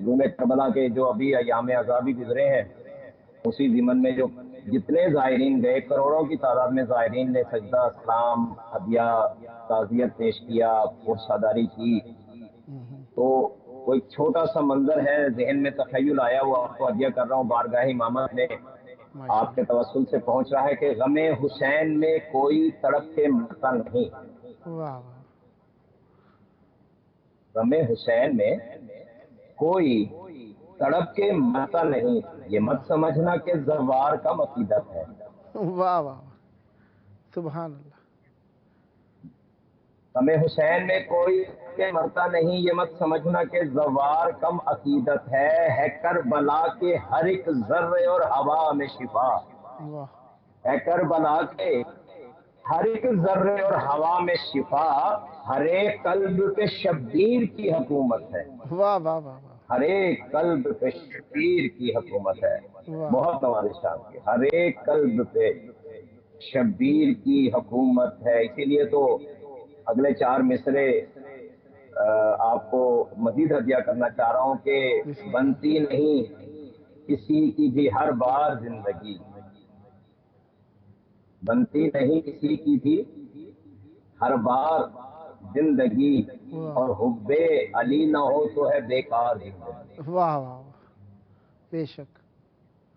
مظلوم کربلا کے جو ابھی ایام عذابی گزرے ہیں، اسی ضمن میں جو جتنے زائرین گئے، کروڑوں کی تعداد میں زائرین نے سجدہ، سلام، ہدیہ، تعزیت پیش کیا، پرساداری کی، تو وہ ایک چھوٹا سا منظر ہے ذہن میں تخیل آیا، وہ آپ کو ہدیہ کر رہا ہوں بارگاہ امامت میں، آپ کے توسل سے پہنچ رہا ہے کہ غم حسین میں کوئی تڑپ کے مرتا نہیں، غم حسین میں کوئی تڑپ کے مرتا نہیں، یہ مت سمجھنا کہ زوار کا عقیدت ہے۔ واہ واہ سبحان اللہ۔ غم حسین میں کوئی کے مرتا نہیں، یہ مت سمجھنا کہ زوار کم عقیدت ہے کربلا کے ہر ایک ذرے اور ہوا میں شفا، ہے کربلا کے ہر ایک ذرے اور ہوا میں شفا، ہر ایک قلب پہ شبیر کی حکومت ہے، واہ واہ واہ، ہر ایک قلب پہ شبیر کی حکومت ہے، بہت نوازش آپ کی، ہر ایک قلب پہ شبیر کی حکومت ہے۔ اسی لیے تو اگلے 4 مصرے آپ کو مزید ہدیہ کرنا چاہ رہا ہوں کہ بنتی نہیں کسی کی بھی ہر بار زندگی، بنتی نہیں کسی کی بھی ہر بار زندگی، اور حب علی نہ ہو تو ہے بیکار زندگی۔ واہ واہ بے شک،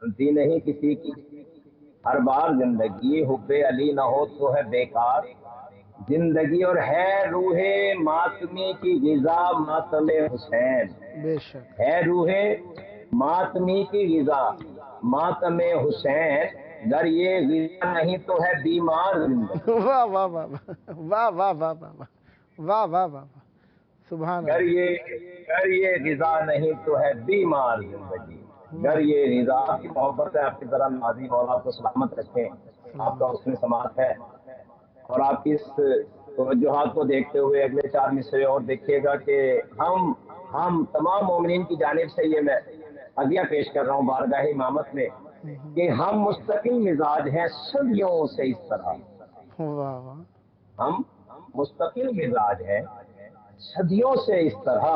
بنتی نہیں کسی کی ہر بار زندگی، حب علی نہ ہو تو ہے بیکار زندگی، اور ہے روح ماتمی کی غذا ماتم حسین، بے شک، ہے روح ماتمی کی غذا ماتم حسین، گر یہ غذا نہیں تو ہے بیمار زندگی، واہ واہ واہ واہ واہ واہ واہ واہ واہ واہ سبحان گر اللہ، یہ غذا نہیں تو ہے بیمار زندگی، گر یہ غذا کی محبت ہے آپ کی طرح نازی مولا آپ کو سلامت رکھیں، آپ کا حسن سماعت ہے، اور آپ کی اس توجہات کو دیکھتے ہوئے اگلے 4 مصرے اور دیکھیے گا کہ ہم تمام مومنین کی جانب سے یہ میں ہدیہ پیش کر رہا ہوں بارگاہ امامت میں کہ ہم مستقل مزاج ہیں صدیوں سے اس طرح، واہ واہ ہم مستقل مزاج ہیں صدیوں سے اس طرح،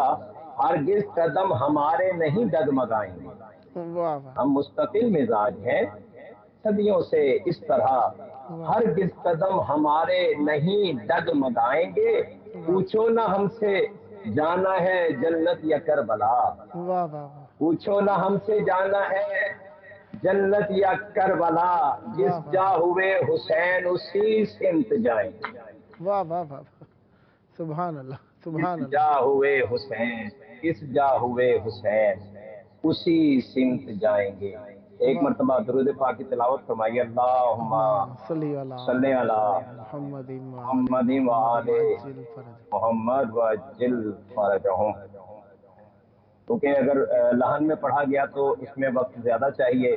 ہرگز قدم ہمارے نہیں ڈگمگائیں گے، واہ واہ ہم مستقل مزاج ہیں صدیوں سے اس طرح، ہرگز قدم ہمارے نہیں ڈگمگائیں گے، پوچھو نہ ہم سے جانا ہے جنت یا کربلا، واہ واہ پوچھو نہ ہم سے جانا ہے جنت یا کربلا، جس جا ہوئے حسین اسی سمت جائیں گے، واہ واہ واہ سبحان اللہ سبحان جس اللہ، جا ہوئے حسین، کس جا ہوئے حسین اسی سمت جائیں گے۔ ایک مرتبہ درود پاک کی تلاوت فرمائیے، اللہم صلی صلی علی محمد محمد وآل محمد وجل فرجہم، کیونکہ اگر لحن میں پڑھا گیا تو اس میں وقت زیادہ چاہیے،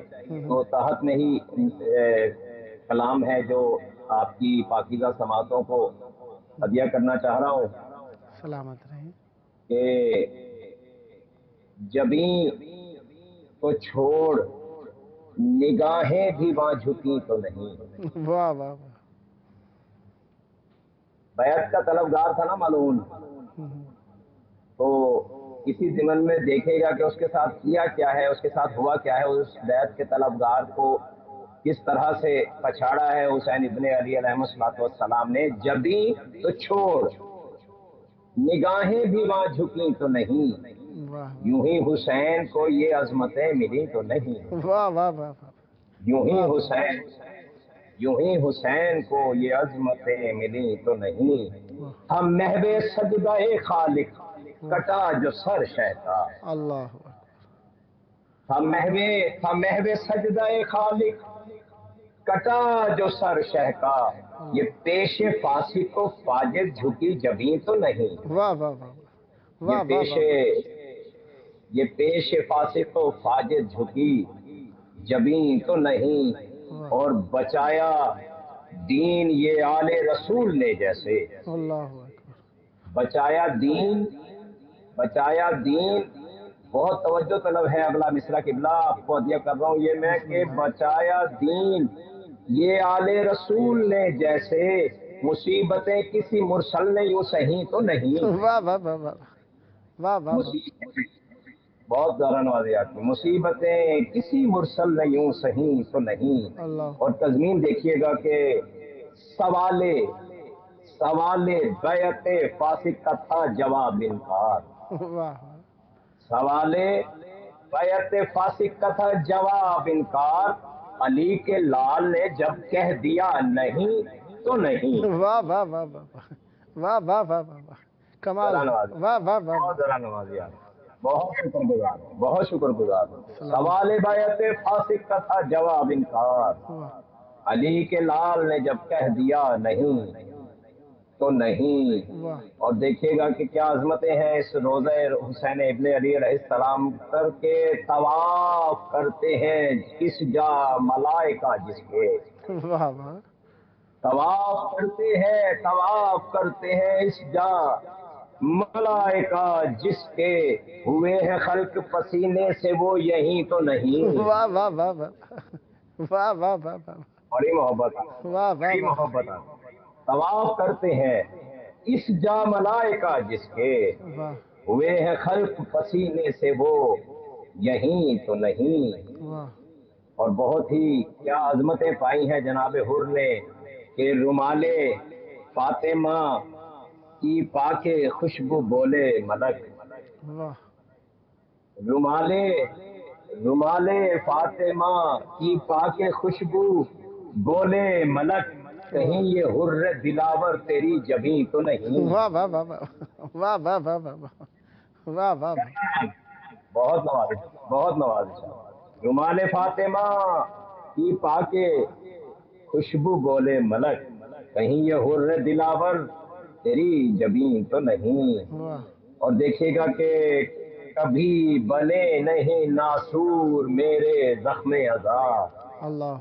تو تحت میں ہی کلام ہے جو آپ کی پاکیزہ سماعتوں کو ہدیہ کرنا چاہ رہا ہوں سلامت رہیں، کہ جبیں تو چھوڑ نگاہیں بھی وہاں جھکی تو نہیں، واہ واہ بیعت کا طلبگار تھا نا ملعون، تو اسی ضمن میں دیکھے گا کہ اس کے ساتھ کیا کیا ہے، اس کے ساتھ ہوا کیا ہے، اس بیعت کے طلبگار کو کس طرح سے پچھاڑا ہے حسین ابن علی علیہ السلام نے، جبیں تو چھوڑ نگاہیں بھی وہاں جھکی تو نہیں، واہ یوں ہی حسین کو یہ عظمتیں ملی تو نہیں، واہ واہ واہ یوں ہی حسین کو یہ عظمتیں ملی تو نہیں، ہم محو سجدہ خالق کٹا جو سر شہ کا، اللہ ہم محو سجدہ خالق کٹا جو سر شہ کا، یہ پیش فاسق و فاجر جھکی جبیں تو نہیں، واہ واہ واہ یہ پیش فاسق و فاجر جھکی جبیں تو نہیں، اور بچایا دین یہ آل رسول نے جیسے، اللہ بچایا دین بہت توجہ طلب ہے اگلا مصرع قبلہ آپ کو ہدیہ کر رہا ہوں یہ میں کہ بچایا دین یہ آل رسول نے جیسے، مصیبتیں کسی مرسل نے یوں سہی تو نہیں، واہ واہ واہ واہ واہ واہ بہت زیادہ نوازیات کی مصیبتیں کسی مرسل نے یوں سہی تو نہیں. اللہ اور تضمین دیکھیے گا کہ سوالے بیعت فاسق کا تھا جواب انکار. واہ سوالے بیعت فاسق کا تھا جواب انکار. علی کے لال نے جب کہہ دیا نہیں تو نہیں. واہ واہ واہ واہ واہ واہ واہ واہ واہ کمال ہے. واہ واہ واہ بہت ذرا نوازیات. بہت شکر گزار بہت شکر گزار. سوال بیعت فاسق کا تھا جواب انکار. واہ علی کے لال نے جب کہہ دیا نہیں تو نہیں. واہ اور دیکھیے گا کہ کیا عظمتیں ہیں اس روزہ حسین ابن علی علیہ السلام کر کے طواف کرتے ہیں اس جا ملائکہ جس کے. واہ واہ طواف کرتے ہیں اس جا ملائکہ جس کے ہوئے ہیں خلق پسینے سے وہ یہیں تو نہیں. واہ واہ واہ واہ واہ واہ واہ واہ بڑی محبت واہ بڑی محبت. طواف کرتے ہیں اس جا ملائکہ جس کے واہ ہوئے ہیں خلق پسینے سے وہ یہیں تو نہیں. واہ اور بہت ہی کیا عظمتیں پائی ہیں جناب حر نے کہ رومال فاطمہ کی پاک خوشبو بولے ملک. واہ رومال فاطمہ کی پاک خوشبو بولے ملک. کہیں یہ حر دلاور تیری جبیں تو نہیں. واہ واہ واہ واہ واہ واہ واہ واہ واہ واہ بہت نوازش. رومال فاطمہ کی پاک خوشبو بولے ملک. کہیں یہ حر دلاور تیری جبیں تو نہیں. واہ اور دیکھیے گا کہ کبھی بنے نہیں ناسور میرے زخم اذا. اللہ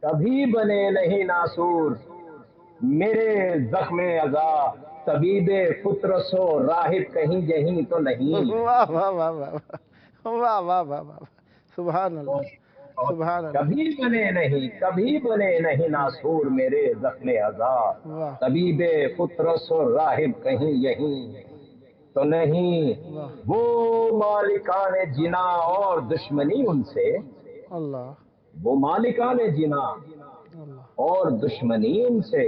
کبھی بنے نہیں ناسور میرے زخم اذا. طبیب فطرس و راہب کہیں یہیں تو نہیں. واہ واہ واہ واہ واہ واہ واہ واہ سبحان اللہ سبحان اللہ. کبھی بنے نہیں ناسور میرے زخم اذا. واہ طبیب فطرس و راہب کہیں یہیں تو نہیں. واہ وہ مالکان جنا اور دشمنی ان سے. اللہ وہ مالکان جنا اللہ اور دشمنی ان سے.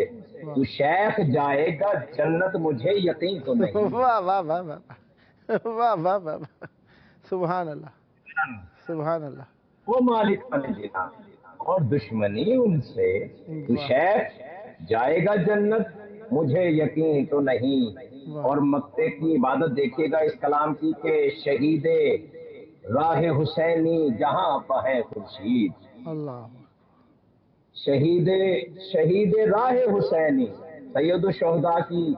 تو شیخ جائے گا جنت مجھے یقین تو نہیں. واہ واہ واہ واہ واہ واہ واہ سبحان اللہ سبحان اللہ. وہ مالکان جنا اور دشمنی ان سے. تو شیخ جائے گا جنت مجھے یقین تو نہیں. اور مکتے کی عبادت دیکھیے گا اس کلام کی کہ شہید راہ حسینی جہاں پہ ہے خورشید. اللہ شہید راہ حسینی سید الشہداء کی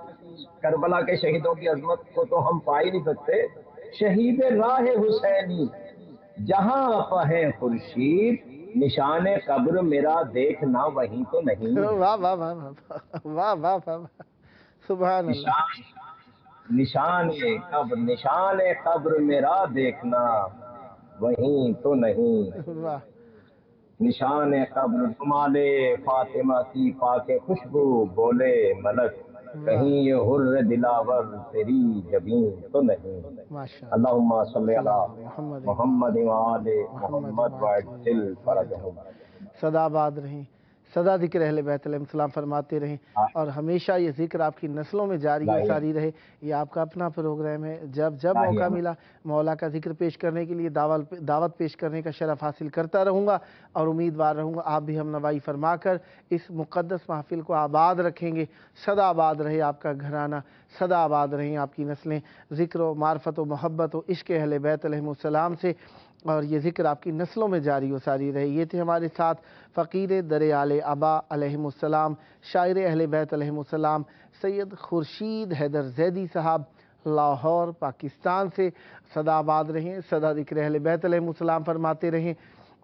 کربلا کے شہیدوں کی عظمت کو تو ہم پا ہی نہیں سکتے. شہید راہ حسینی جہاں پہ ہے خورشید. نشان قبر میرا دیکھنا وہیں تو نہیں. واہ واہ واہ واہ واہ واہ سبحان اللہ. نشان قبر میرا دیکھنا وہیں تو نہیں. واہ نشان قبر رومال فاطمہ کی پاک خوشبو بولے ملک. کہیں یہ حر دلاور تیری جبیں تو نہیں. ماشاء اللہم صلی علی محمد وآل محمد وعجل فرجہم. سدا آباد رہیں. سدا ذکر اہل بیت علیہ السلام فرماتے رہیں اور ہمیشہ یہ ذکر آپ کی نسلوں میں جاری و ساری رہے. یہ آپ کا اپنا پروگرام ہے. جب موقع ملا مولا کا ذکر پیش کرنے کے لیے دعوت پیش کرنے کا شرف حاصل کرتا رہوں گا اور امیدوار رہوں گا آپ بھی ہم نوائی فرما کر اس مقدس محفل کو آباد رکھیں گے. سدا آباد رہے آپ کا گھرانہ. سدا آباد رہیں آپ کی نسلیں ذکر و معرفت و محبت و عشق اہل بیت علیہ السلام سے اور یہ ذکر آپ کی نسلوں میں جاری و ساری رہے. یہ تھے ہمارے ساتھ فقیر دریال آبا علیہ السلام شاعر اہل بیت علیہ السلام سید خورشید حیدر زیدی صاحب لاہور پاکستان سے. سدا آباد رہیں. سدا ذکر اہل بیت علیہ السلام فرماتے رہیں.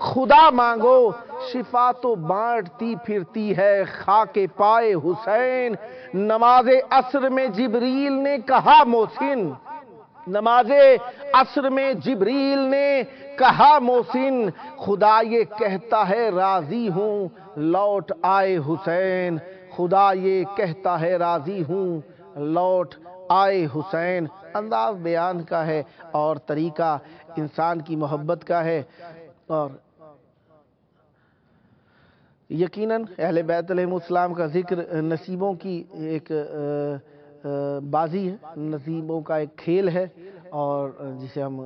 خدا مانگو شفا تو بانٹتی پھرتی ہے خاک پائے حسین۔ نماز عصر میں جبریل نے کہا محسن، نماز عصر میں جبریل نے کہا محسن، خدا یہ کہتا ہے راضی ہوں لوٹ آئے حسین، خدا یہ کہتا ہے راضی ہوں لوٹ آئے حسین۔ انداز بیان کا ہے اور طریقہ انسان کی محبت کا ہے، اور یقیناً اہل بیت علیہ السلام کا ذکر نصیبوں کی ایک بازی ہے، نصیبوں کا ایک کھیل ہے، اور جسے ہم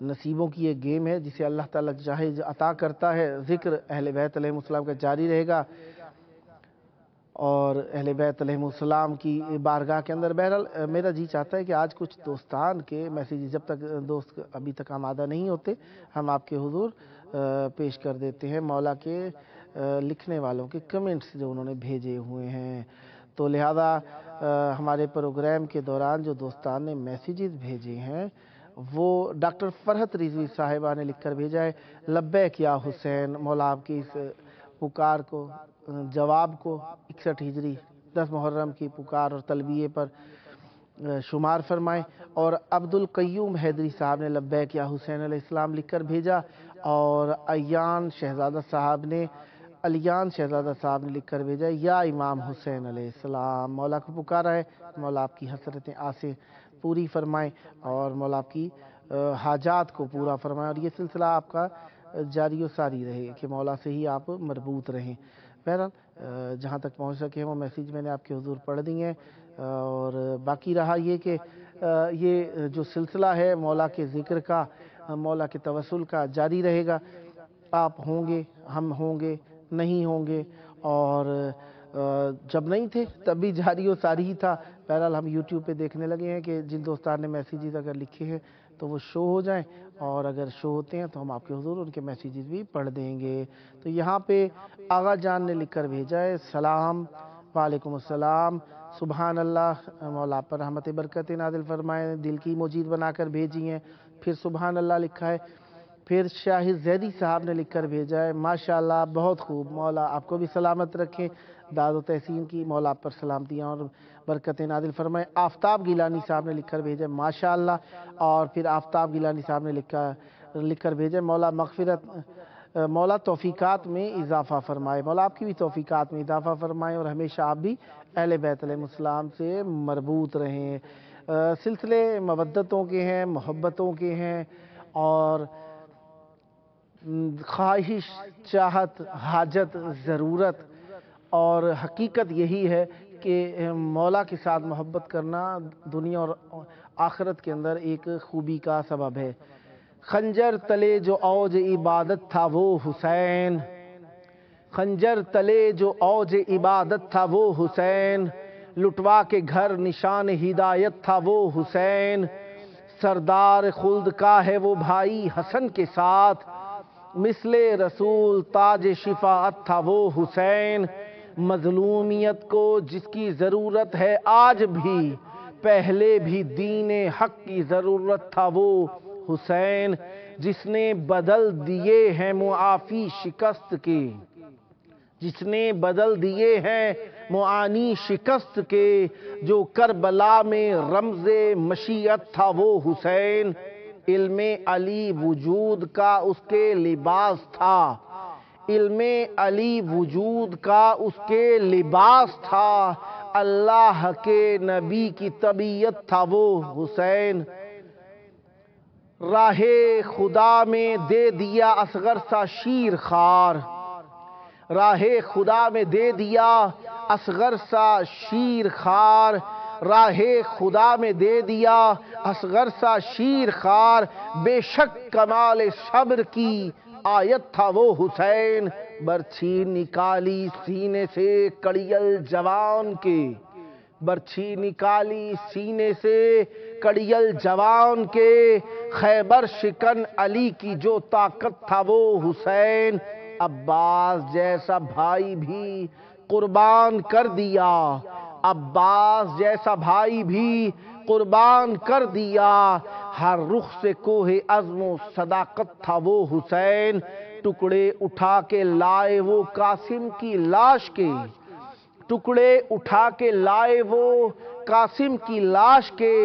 نصیبوں کی ایک گیم ہے جسے اللہ تعالیٰ چاہے عطا کرتا ہے۔ ذکر اہل بیت علیہ السلام کا جاری رہے گا اور اہل بیت علیہ السلام کی بارگاہ کے اندر۔ بہرحال میرا جی چاہتا ہے کہ آج کچھ دوستان کے میسیج، جب تک دوست ابھی تک آمادہ نہیں ہوتے، ہم آپ کے حضور پیش کر دیتے ہیں مولا کے لکھنے والوں کے کمنٹس جو انہوں نے بھیجے ہوئے ہیں۔ تو لہذا ہمارے پروگرام کے دوران جو دوستان نے میسیجز بھیجے ہیں وہ ڈاکٹر فرحت رضوی صاحبہ نے لکھ کر بھیجا ہے، لبیک یا حسین، مولا آپ کی اس پکار کو، جواب کو 61 ہجری 10 محرم کی پکار اور تلبیے پر شمار فرمائیں۔ اور عبد القیوم حیدری صاحب نے لبیک یا حسین علیہ السلام لکھ کر بھیجا، اور علیان شہزادہ صاحب نے لکھ کر بھیجا، یا امام حسین علیہ السلام، مولا کو پکارا ہے مولا آپ کی حسرتیں آسیں پوری فرمائیں اور مولا آپ کی حاجات کو پورا فرمائیں، اور یہ سلسلہ آپ کا جاری و ساری رہے کہ مولا سے ہی آپ مربوط رہیں۔ بہرحال جہاں تک پہنچ سکے ہیں وہ میسیج میں نے آپ کے حضور پڑھ دی ہیں، اور باقی رہا یہ کہ یہ جو سلسلہ ہے مولا کے ذکر کا، مولا کے توسل کا، جاری رہے گا۔ آپ ہوں گے، ہم ہوں گے، نہیں ہوں گے، اور جب نہیں تھے تب بھی جاری و ساری ہی تھا۔ بہرحال ہم یوٹیوب پہ دیکھنے لگے ہیں کہ جن دوستان نے میسیجز اگر لکھے ہیں تو وہ شو ہو جائیں، اور اگر شو ہوتے ہیں تو ہم آپ کے حضور ان کے میسیجز بھی پڑھ دیں گے۔ تو یہاں پہ آغا جان نے لکھ کر بھیجا ہے، سلام، وعلیکم السلام، سبحان اللہ، مولا پر رحمت برکت نازل فرمائے، دل کی مجید بنا کر بھیجی ہیں، پھر سبحان اللہ لکھا ہے۔ پھر شاہد زیدی صاحب نے لکھ کر بھیجا ہے، ماشاءاللہ بہت خوب، مولا آپ کو بھی سلامت رکھیں، داد و تحسین کی، مولا آپ پر سلامتیاں اور برکت نازل فرمائے۔ آفتاب گیلانی صاحب نے لکھ کر بھیجا ہے، ماشاءاللہ، اور پھر آفتاب گیلانی صاحب نے لکھ کر بھیجا ہے، مولا مغفرت، مولا توفیقات میں اضافہ فرمائے، مولا آپ کی بھی توفیقات میں اضافہ فرمائے، اور ہمیشہ آپ بھی اہل بیت علیہ السلام سے مربوط رہیں۔ سلسلے مودتوں کے ہیں، محبتوں کے ہیں، اور خواہش، چاہت، حاجت، ضرورت اور حقیقت یہی ہے کہ مولا کے ساتھ محبت کرنا دنیا اور آخرت کے اندر ایک خوبی کا سبب ہے۔ خنجر تلے جو اوج عبادت تھا وہ حسین، خنجر تلے جو اوج عبادت تھا وہ حسین، لٹوا کے گھر نشان ہدایت تھا وہ حسین، سردار خلد کا ہے وہ بھائی حسن کے ساتھ، مثل رسول تاج شفاعت تھا وہ حسین، مظلومیت کو جس کی ضرورت ہے آج بھی، پہلے بھی دین حق کی ضرورت تھا وہ حسین، جس نے بدل دیے ہیں معافی شکست کے، جس نے بدل دیے ہیں معانی شکست کے، جو کربلا میں رمز مشیت تھا وہ حسین، علم علی وجود کا اس کے لباس تھا، علم علی وجود کا اس کے لباس تھا، اللہ کے نبی کی طبیعت تھا وہ حسین، راہ خدا میں دے دیا اصغر سا شیر خوار، راہ خدا میں دے دیا اصغر سا شیر خوار، راہ خدا میں دے دیا اصغر سا شیر خوار، بے شک کمال صبر کی آیت تھا وہ حسین، برچھی نکالی سینے سے کڑیل جوان کے، برچھی نکالی سینے سے کڑیل جوان کے، خیبر شکن علی کی جو طاقت تھا وہ حسین، عباس جیسا بھائی بھی قربان کر دیا، عباس جیسا بھائی بھی قربان کر دیا۔ ہر رخ سے کوہ عزم و صداقت تھا وہ حسین، ٹکڑے اٹھا کے لائے وہ قاسم کی لاش کے، ٹکڑے اٹھا کے لائے وہ قاسم کی لاش کے،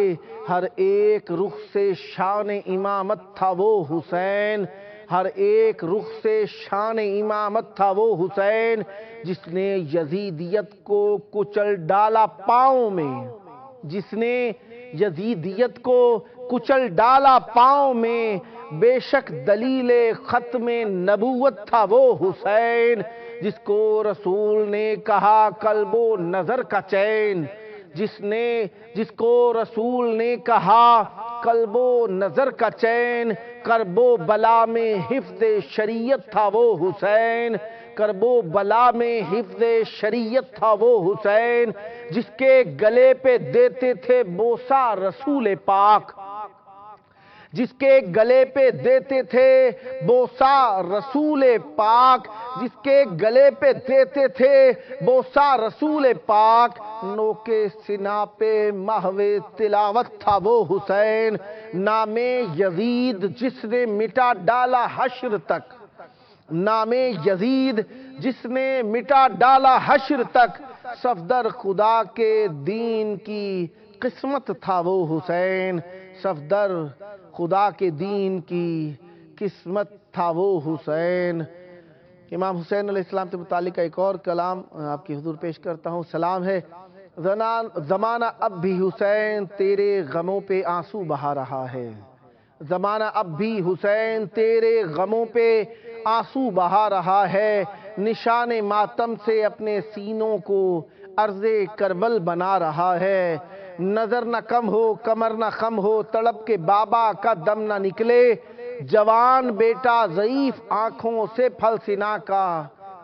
ہر ایک رخ سے شان امامت تھا وہ حسین، ہر ایک رخ سے شان امامت تھا وہ حسین، جس نے یزیدیت کو کچل ڈالا پاؤں میں، جس نے یزیدیت کو کچل ڈالا پاؤں میں، بے شک دلیل ختم نبوت تھا وہ حسین، جس کو رسول نے کہا قلب و نظر کا چین، جس کو رسول نے کہا قلب و نظر کا چین، کرب و بلا میں حفظ شریعت تھا وہ حسین، کرب و بلا میں حفظ شریعت تھا وہ حسین، جس کے گلے پہ دیتے تھے بوسہ رسول پاک، جس کے گلے پہ دیتے تھے بوسہ رسول پاک، جس کے گلے پہ دیتے تھے بوسہ رسول پاک، نوکے سنا پہ محو تلاوت تھا وہ حسین، نام یزید جس نے مٹا ڈالا حشر تک، نام یزید جس نے مٹا ڈالا حشر تک، صفدر خدا کے دین کی قسمت تھا وہ حسین، صفدر خدا کے دین کی قسمت تھا وہ حسین۔ امام حسین علیہ السلام سے متعلق ایک اور کلام آپ کی حضور پیش کرتا ہوں۔ سلام ہے، زمانہ اب بھی حسین تیرے غموں پہ آنسو بہا رہا ہے، زمانہ اب بھی حسین تیرے غموں پہ آنسو بہا رہا ہے، نشان ماتم سے اپنے سینوں کو عرض کربل بنا رہا ہے، نظر نہ کم ہو کمر نہ خم ہو تڑپ کے بابا کا دم نہ نکلے، جوان بیٹا ضعیف آنکھوں سے پھل سنا کا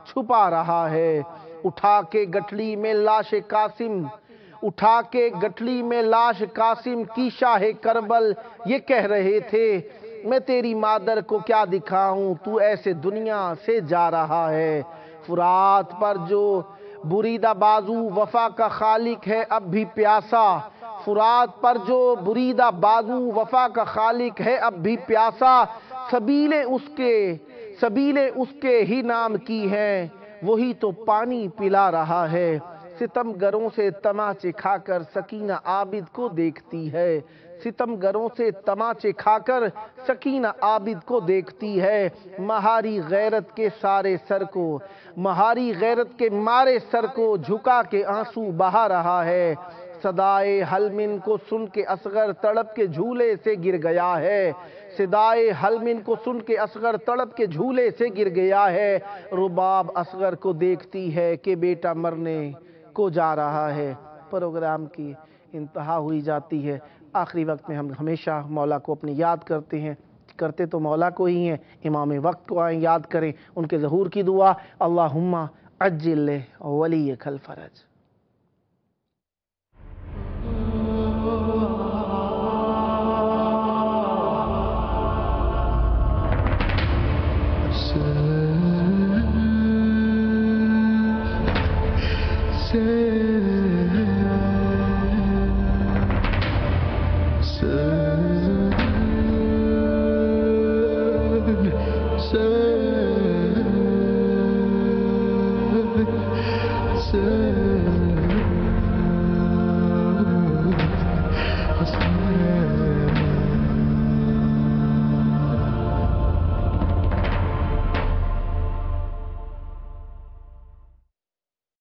چھپا رہا ہے، اٹھا کے گٹھلی میں لاش قاسم، اٹھا کے گٹھلی میں لاش قاسم کی شاہ کربل یہ کہہ رہے تھے، میں تیری مادر کو کیا دکھاؤں تو ایسے دنیا سے جا رہا ہے، فرات پر جو بریدہ بازو وفا کا خالق ہے اب بھی پیاسا، فرات پر جو بریدہ بازو وفا کا خالق ہے اب بھی پیاسا، سبیلیں اس کے ہی نام کی ہیں وہی تو پانی پلا رہا ہے، ستم گروں سے تماچے کھا کر سکینہ عابد کو دیکھتی ہے، ستم گروں سے تماچے کھا کر سکینہ عابد کو دیکھتی ہے، مہاری غیرت کے سارے سر کو، مہاری غیرت کے مارے سر کو جھکا کے آنسو بہا رہا ہے، صدائے حلمن کو سن کے اصغر تڑپ کے جھولے سے گر گیا ہے، صدائے حلمن کو سن کے اصغر تڑپ کے جھولے سے گر گیا ہے، رباب اصغر کو دیکھتی ہے کہ بیٹا مرنے کو جا رہا ہے۔ پروگرام کی انتہا ہوئی جاتی ہے، آخری وقت میں ہم ہمیشہ مولا کو اپنی یاد کرتے ہیں، کرتے تو مولا کو ہی ہیں، امام وقت کو آئیں یاد کریں، ان کے ظہور کی دعا، اللہم عجل ولیک الفرج۔ Sir